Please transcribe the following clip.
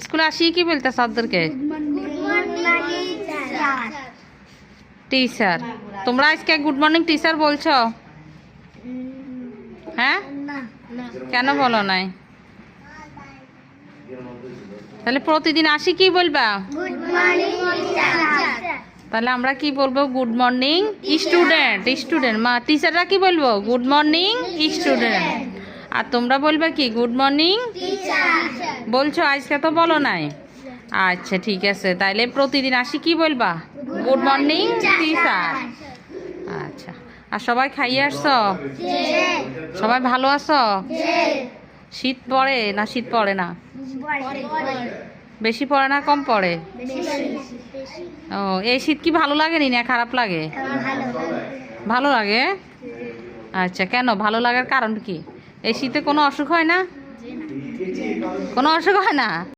স্কুলে আসি কি বলতে স্যারদেরকে? টিচার। তোমরা আজকে গুড মর্নিং টিচার বলছো? হ্যাঁ, কেন বলো নাই? তাহলে প্রতিদিন আসি কি বলবা? তাহলে আমরা কি বলবো? Good morning student. স্টুডেন্ট মা টিচাররা কি বলবো? Good morning student. আর তোমরা বলবে কি? গুড মর্নিং বলছো, আজকে তো বলো নাই। আচ্ছা ঠিক আছে, তাইলে প্রতিদিন আসি কি বলবা? Good morning teacher. আচ্ছা, আর সবাই খাইয়ে আসছো? সবাই ভালো আছো? শীত পড়ে না? শীত পড়ে না? বেশি পড়ে না কম পড়ে? ও, এই শীত কি ভালো লাগেনি না খারাপ লাগে? ভালো লাগে। আচ্ছা, কেন ভালো লাগার কারণ কি? এই শীতে কোনো অসুখ হয় না? কোনো অসুখ হয় না?